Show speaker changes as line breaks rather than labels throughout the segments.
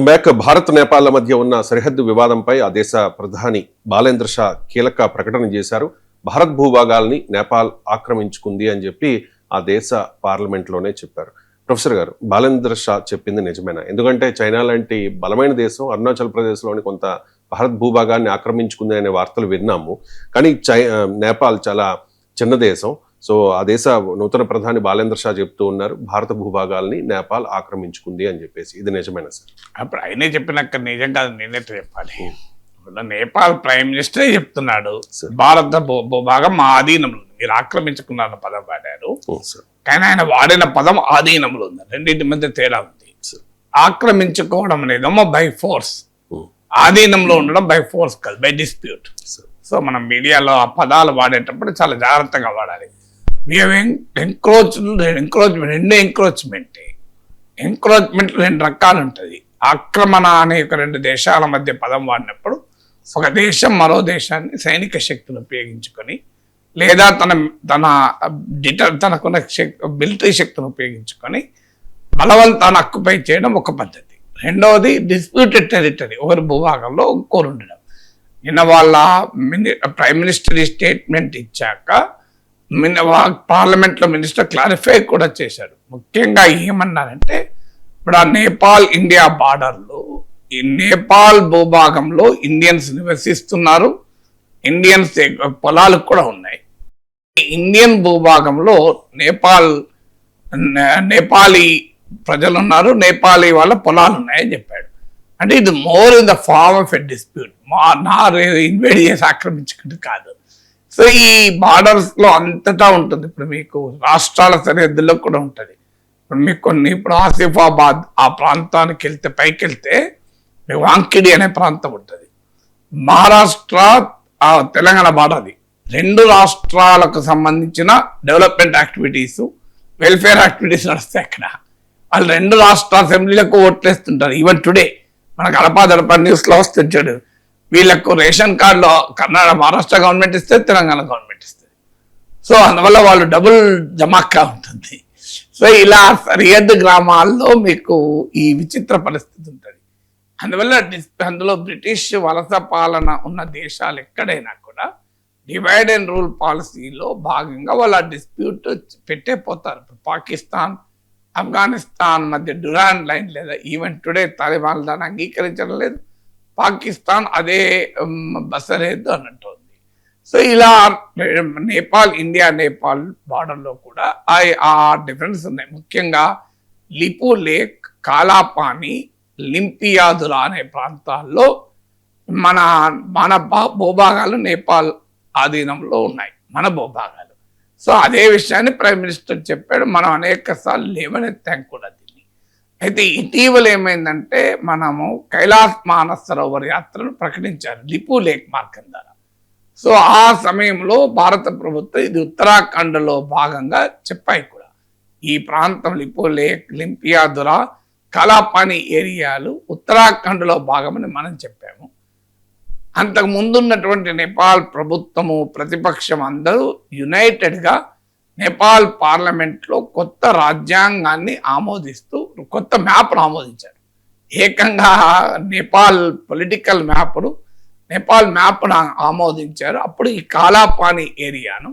Welcome back. Bharat Nepal మధ్య ఉన్న సరిహద్దు వివాదంపై ఆ దేశ ప్రధాని బాలేంద్ర షా కీలక ప్రకటన చేశారు. భారత్ భూభాగాల్ని నేపాల్ ఆక్రమించుకుంది అని చెప్పి ఆ దేశ పార్లమెంట్లోనే చెప్పారు. ప్రొఫెసర్ గారు, బాలేంద్ర షా చెప్పింది నిజమేనా? ఎందుకంటే చైనా లాంటి బలమైన దేశం అరుణాచల్ ప్రదేశ్లోని కొంత భారత్ భూభాగాన్ని ఆక్రమించుకుంది అనే వార్తలు విన్నాము. కానీ నేపాల్ చాలా చిన్న దేశం. సో ఆ దేశ నూతన ప్రధాని బాలేంద్ర షా చెప్తూ ఉన్నారు, భారత భూభాగాల్ని నేపాల్ ఆక్రమించుకుంది అని చెప్పేసి. ఇది నిజమేనా సార్?
అప్పుడు ఆయనే చెప్పినాక నిజం కాదు, నేనే చెప్పాలి. నేపాల్ ప్రైమ్ మినిస్టరే చెప్తున్నాడు, భారత భూభాగం మా ఆధీనంలో మీరు ఆక్రమించుకున్న పదం వాడారు. కానీ ఆయన వాడిన పదం ఆధీనంలో ఉంది. రెండింటి మధ్య తేడా ఉంది. ఆక్రమించుకోవడం అనేదేమో బై ఫోర్స్, ఆధీనంలో ఉండడం బై ఫోర్స్ కాదు, బై డిస్ప్యూట్. సో మనం మీడియాలో ఆ పదాలు వాడేటప్పుడు చాలా జాగ్రత్తగా వాడాలి. ఎంక్రోచ్మెంట్ రెండు రకాలు ఉంటుంది. ఆక్రమణ అనే రెండు దేశాల మధ్య పదం వాడినప్పుడు ఒక దేశం మరో దేశాన్ని సైనిక శక్తులు ఉపయోగించుకొని లేదా తనకున్న మిలిటరీ శక్తులను ఉపయోగించుకొని బలవంతాన్ని అక్కుపై చేయడం ఒక పద్ధతి. రెండవది డిస్ప్యూటెడ్ టెరిటరీ, ఒకరి భూభాగంలో ఇంకోరు ఉండడం. నిన్న వాళ్ళ ప్రైమ్ మినిస్టర్ ఈ స్టేట్మెంట్ ఇచ్చాక పార్లమెంట్లో మినిస్టర్ క్లారిఫై కూడా చేశారు. ముఖ్యంగా ఏమన్నారంటే, ఇప్పుడు ఆ నేపాల్ ఇండియా బార్డర్లో ఈ నేపాల్ భూభాగంలో ఇండియన్స్ నివసిస్తున్నారు, ఇండియన్స్ పొలాలు కూడా ఉన్నాయి. ఇండియన్ భూభాగంలో నేపాలీ ప్రజలు ఉన్నారు, నేపాలీ వాళ్ళ పొలాలు ఉన్నాయని చెప్పాడు. అంటే ఇది more in the form of a dispute, invade చేసి ఆక్రమించుకుంటే కాదు. సో ఈ బార్డర్స్లో అంతటా ఉంటుంది. ఇప్పుడు మీకు రాష్ట్రాల సరిహద్దుల్లో కూడా ఉంటుంది. ఇప్పుడు మీకు ఇప్పుడు ఆసిఫాబాద్ ఆ ప్రాంతానికి వెళ్తే, పైకి వెళ్తే మీకు వాంకిడి అనే ప్రాంతం ఉంటుంది. మహారాష్ట్ర తెలంగాణ బార్డర్, అది రెండు రాష్ట్రాలకు సంబంధించిన డెవలప్మెంట్ యాక్టివిటీస్, వెల్ఫేర్ యాక్టివిటీస్ నడుస్తాయి అక్కడ. వాళ్ళు రెండు రాష్ట్ర అసెంబ్లీలకు ఓట్లేస్తుంటారు. ఈవెన్ టుడే మనకు అడపా న్యూస్లో వస్తుంటాడు, వీళ్ళకు రేషన్ కార్డులో మహారాష్ట్ర గవర్నమెంట్ ఇస్తే తెలంగాణ గవర్నమెంట్ ఇస్తుంది. సో అందువల్ల వాళ్ళు డబుల్ జమాకా ఉంటుంది. సో ఇలా సరిహద్దు గ్రామాల్లో మీకు ఈ విచిత్ర పరిస్థితి ఉంటుంది. అందులో బ్రిటిష్ వలస పాలన ఉన్న దేశాలు ఎక్కడైనా కూడా డివైడ్ అండ్ రూల్ పాలసీలో భాగంగా వాళ్ళ డిస్ప్యూట్ పెట్టే పోతారు. పాకిస్తాన్ ఆఫ్ఘనిస్తాన్ మధ్య డ్యూరాండ్ లైన్ లేదా ఈవెన్ టుడే తాలిబాన్ దాన్ని అంగీకరించడం లేదు, పాకిస్తాన్ అదే బసరేద్దు అన్నట్టు. సో ఇలా నేపాల్ నేపాల్ బార్డర్లో కూడా ఆ డిఫరెన్స్ ఉన్నాయి. ముఖ్యంగా లిపు లేక్, కాలాపాని, లింపియాదురా అనే ప్రాంతాల్లో మన భూభాగాలు నేపాల్ ఆధీనంలో ఉన్నాయి, మన భూభాగాలు. సో అదే విషయాన్ని ప్రైమ్ మినిస్టర్ చెప్పాడు. మనం అనేక సార్లు లేవనెత్తాం కూడా దీన్ని. అయితే ఇటీవల ఏమైందంటే, మనము కైలాస్ మానస సరోవర్ యాత్రను ప్రకటించారు లిపు లేక్ మార్గం ద్వారా. సో ఆ సమయంలో భారత ప్రభుత్వం ఇది ఉత్తరాఖండ్లో భాగంగా చెప్పాయి కూడా. ఈ ప్రాంతం లిపు లేక్, లింపియాదురా, కాలాపాని ఏరియాలు ఉత్తరాఖండ్లో భాగమని మనం చెప్పాము. అంతకు ముందున్నటువంటి నేపాల్ ప్రభుత్వము, ప్రతిపక్షం అందరూ యునైటెడ్గా నేపాల్ పార్లమెంట్లో కొత్త రాజ్యాంగాన్ని ఆమోదిస్తూ కొత్త మ్యాప్ను ఆమోదించారు. ఏకంగా నేపాల్ పొలిటికల్ నేపాల్ మ్యాప్ను ఆమోదించారు. అప్పుడు ఈ కాలాపాని ఏరియాను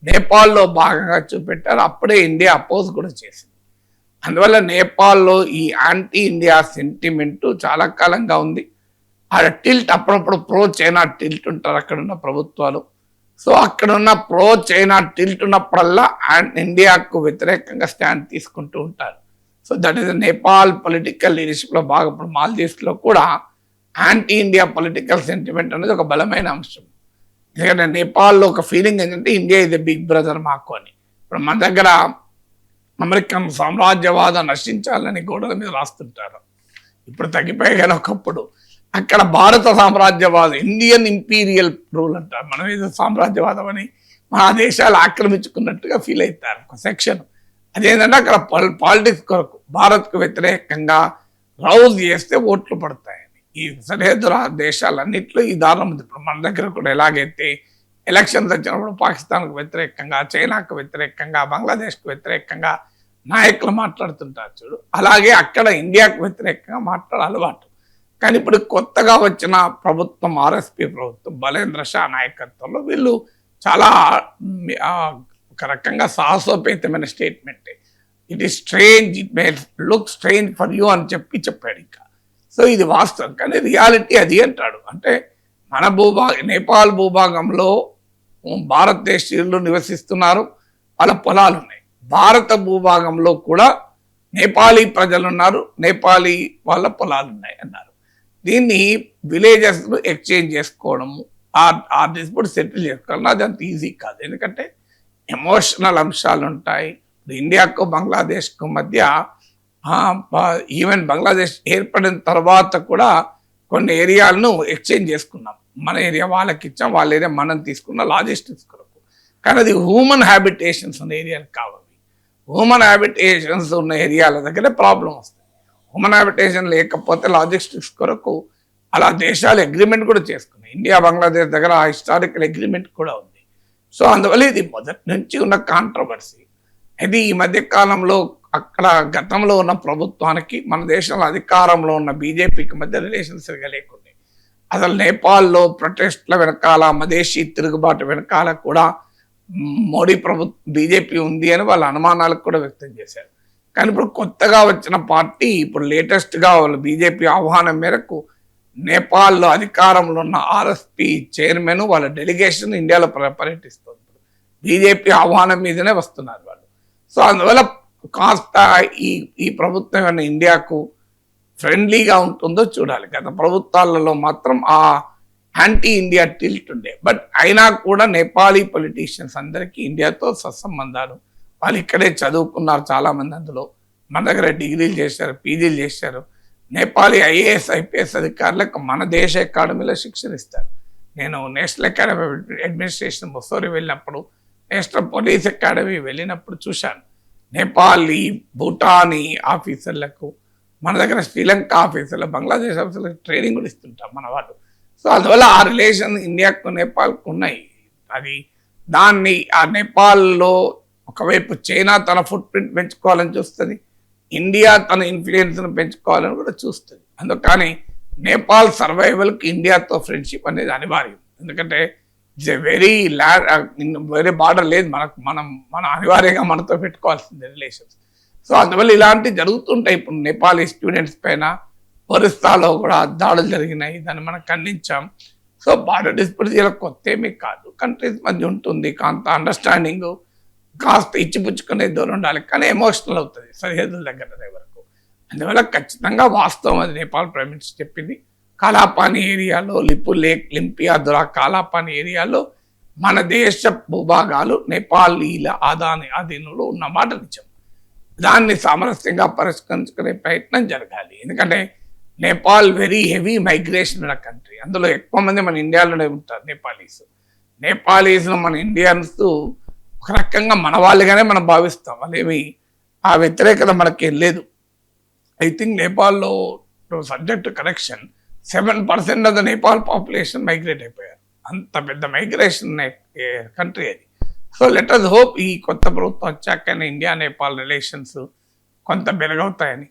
నేపాల్లో భాగంగా చూపెట్టారు. అప్పుడే ఇండియా అపోజ్ కూడా చేసింది. అందువల్ల నేపాల్లో ఈ యాంటీ ఇండియా సెంటిమెంట్ చాలా కాలంగా ఉంది. ఆ టిల్ట్ అప్పుడప్పుడు ప్రో చైనా టిల్ట్ ఉంటారు అక్కడున్న ప్రభుత్వాలు. సో అక్కడున్న ప్రో చైనా టిల్ట్ ఉన్నప్పుడల్లా ఇండియాకు వ్యతిరేకంగా స్టాండ్ తీసుకుంటూ ఉంటారు. So that is Nepal political లీడర్షిప్లో బాగా. ఇప్పుడు మాల్దీవ్స్లో కూడా యాంటీ ఇండియా పొలిటికల్ సెంటిమెంట్ అనేది ఒక బలమైన అంశం. ఎందుకంటే నేపాల్లో ఒక ఫీలింగ్ ఏంటంటే ఇండియా ఇది బిగ్ బ్రదర్ మాకు అని. ఇప్పుడు మన దగ్గర అమెరికన్ సామ్రాజ్యవాదం నశించాలని గోడల మీద రాస్తుంటారు. ఇప్పుడు తగ్గిపోయాయి కానీ ఒకప్పుడు అక్కడ భారత సామ్రాజ్యవాదం, ఇండియన్ ఇంపీరియల్ రూల్ అంటారు. మనం ఏదో సామ్రాజ్యవాదం అని మన దేశాలు ఆక్రమించుకున్నట్టుగా ఫీల్ అవుతారు ఒక సెక్షన్. అదేంటంటే అక్కడ పాలిటిక్స్ కొరకు భారత్కు వ్యతిరేకంగా రౌజ్ చేస్తే ఓట్లు పడతాయని. ఈ సరిహద్దు దేశాలన్నింటిలో ఈ దారుణం ఉంది. ఇప్పుడు మన దగ్గర కూడా ఎలాగైతే ఎలక్షన్స్ వచ్చినప్పుడు పాకిస్తాన్కు వ్యతిరేకంగా, చైనాకు వ్యతిరేకంగా, బంగ్లాదేశ్కు వ్యతిరేకంగా నాయకులు మాట్లాడుతుంటారు చూడు, అలాగే అక్కడ ఇండియాకు వ్యతిరేకంగా మాట్లాడే అలవాటు. కానీ ఇప్పుడు కొత్తగా వచ్చిన ప్రభుత్వం ఆర్ఎస్పి ప్రభుత్వం బలేంద్ర షా నాయకత్వంలో వీళ్ళు చాలా ఒక రకంగా సాహసోపేతమైన statement. It is strange, it may look strange for you అని చెప్పాడు ఇంకా. సో ఇది వాస్తవం, కానీ రియాలిటీ అది అంటాడు. అంటే మన నేపాల్ భూభాగంలో భారతదేశీయులు నివసిస్తున్నారు, వాళ్ళ పొలాలు ఉన్నాయి. భారత భూభాగంలో కూడా నేపాలీ ప్రజలు ఉన్నారు, నేపాలీ వాళ్ళ పొలాలు ఉన్నాయి అన్నారు. దీన్ని విలేజెస్ ఎక్స్చేంజ్ చేసుకోవడము, ఆ డిస్ప్యూట్ సెటిల్ చేసుకోవడం అది అంత ఈజీ కాదు. ఎందుకంటే ఎమోషనల్ అంశాలు ఉంటాయి. ఇండియాకు బంగ్లాదేశ్కు మధ్య ఈవెన్ బంగ్లాదేశ్ ఏర్పడిన తర్వాత కూడా కొన్ని ఏరియాలను ఎక్స్చేంజ్ చేసుకున్నాం. మన ఏరియా వాళ్ళకి ఇచ్చాం, వాళ్ళ ఏరియా మనం తీసుకున్న లాజిస్టిక్స్ కొరకు. కానీ అది హ్యూమన్ హ్యాబిటేషన్స్ ఉన్న ఏరియాలు కావాలి. హ్యూమన్ హ్యాబిటేషన్స్ ఉన్న ఏరియాల దగ్గరే ప్రాబ్లం వస్తుంది. హ్యూమన్ హ్యాబిటేషన్ లేకపోతే లాజిస్టిక్స్ కొరకు అలా దేశాలు అగ్రిమెంట్ కూడా చేసుకున్నాయి. ఇండియా బంగ్లాదేశ్ దగ్గర ఆ హిస్టారికల్ అగ్రిమెంట్ కూడా ఉంది. సో అందువల్ల ఇది మొదటి నుంచి ఉన్న కాంట్రవర్సీ. ఇది ఈ మధ్య కాలంలో అక్కడ గతంలో ఉన్న ప్రభుత్వానికి మన దేశంలో అధికారంలో ఉన్న బీజేపీకి మధ్య రిలేషన్స్ సరిగా లేకుండా, అసలు నేపాల్లో ప్రొటెస్ట్ల వెనకాల మదేశీ తిరుగుబాటు వెనకాల కూడా మోడీ బీజేపీ ఉంది అని వాళ్ళ అనుమానాలకు కూడా వ్యక్తం చేశారు. కానీ ఇప్పుడు కొత్తగా వచ్చిన పార్టీ ఇప్పుడు లేటెస్ట్గా వాళ్ళ బీజేపీ ఆహ్వానం మేరకు నేపాల్లో అధికారంలో ఉన్న ఆర్ఎస్పి చైర్మన్ వాళ్ళ డెలిగేషన్ ఇండియాలో పర్యటిస్తుంది. బీజేపీ ఆహ్వానం మీదనే వస్తున్నారు వాళ్ళు. సో అందువల్ల కాస్త ఈ ప్రభుత్వం ఏమైనా ఇండియాకు ఫ్రెండ్లీగా ఉంటుందో చూడాలి. గత ప్రభుత్వాలలో మాత్రం ఆ యాంటీ ఇండియా టిల్ట్ ఉండే. బట్ అయినా కూడా నేపాలీ పొలిటీషియన్స్ అందరికీ ఇండియాతో సత్సంబంధాలు, వాళ్ళు ఇక్కడే చదువుకున్నారు చాలామంది. అందులో మన దగ్గర డిగ్రీలు చేశారు, పీజీలు చేశారు. నేపాలీ ఐఏఎస్ ఐపీఎస్ అధికారులకు మన దేశ అకాడమీలో శిక్షణ ఇస్తారు. నేను నేషనల్ అకాడమీ అడ్మినిస్ట్రేషన్ ముస్సోరీ వెళ్ళినప్పుడు, నేషనల్ పోలీస్ అకాడమీ వెళ్ళినప్పుడు చూశాను. నేపాలీ, భూటానీ ఆఫీసర్లకు, మన దగ్గర శ్రీలంక ఆఫీసర్లు, బంగ్లాదేశ్ ఆఫీసర్లకు ట్రైనింగ్ కూడా ఇస్తుంటాం మన వాళ్ళు. సో అందువల్ల ఆ రిలేషన్ ఇండియాకు నేపాల్కు ఉన్నాయి. అది దాన్ని ఆ నేపాల్లో ఒకవైపు చైనా తన ఫుట్ ప్రింట్ పెంచుకోవాలని చూస్తుంది, ఇండియా తన ఇన్ఫ్లుయెన్స్ను పెంచుకోవాలని కూడా చూస్తుంది. అందుకని నేపాల్ సర్వైవల్కి ఇండియాతో ఫ్రెండ్షిప్ అనేది అనివార్యం. ఎందుకంటే ఇట్స్ ఎ వేరే బార్డర్ లేదు మనకు, మనం అనివార్యంగా మనతో పెట్టుకోవాల్సిందే రిలేషన్స్. సో అందువల్ల ఇలాంటివి జరుగుతుంటాయి. ఇప్పుడు నేపాలీ స్టూడెంట్స్ పైన ఒరిస్సాలో కూడా దాడులు జరిగినాయి, దాన్ని మనం ఖండించాం. సో బార్డర్ డిస్ప్యూట్స్ ఇలా కొత్త ఏమీ కాదు, కంట్రీస్ మధ్య ఉంటుంది. కాంత అండర్స్టాండింగ్, కాస్త ఇచ్చిపుచ్చుకునే దూరం ఉండాలి. కానీ ఎమోషనల్ అవుతుంది సరిహద్దుల దగ్గర వరకు. అందువల్ల ఖచ్చితంగా వాస్తవం అది నేపాల్ ప్రైమ్ మినిస్టర్ చెప్పింది. కాలాపాని ఏరియాలో, లింపియాదురా కాలాపాని ఏరియాలో మన దేశ భూభాగాలు నేపాలీల ఆధీనంలో ఉన్నమాట నిజం. దాన్ని సామరస్యంగా పరిష్కరించుకునే ప్రయత్నం జరగాలి. ఎందుకంటే నేపాల్ వెరీ హెవీ మైగ్రేషన్ ఉన్న కంట్రీ. అందులో ఎక్కువ మంది మన ఇండియాలోనే ఉంటారు నేపాలీస్ మన ఇండియన్స్ ఒక రకంగా మన వాళ్ళుగానే మనం భావిస్తాం. వాళ్ళేమి ఆ వ్యతిరేకత మనకేం లేదు. ఐ థింక్ నేపాల్లో subject correction 7% of the Nepal population migrate అయిపోయారు. అంత పెద్ద మైగ్రేషన్ కంట్రీ అది. సో లెట్ అస్ హోప్ ఈ కొత్త ప్రభుత్వం వచ్చాకనే ఇండియా నేపాల్ రిలేషన్స్ కొంత మెరుగవుతాయని.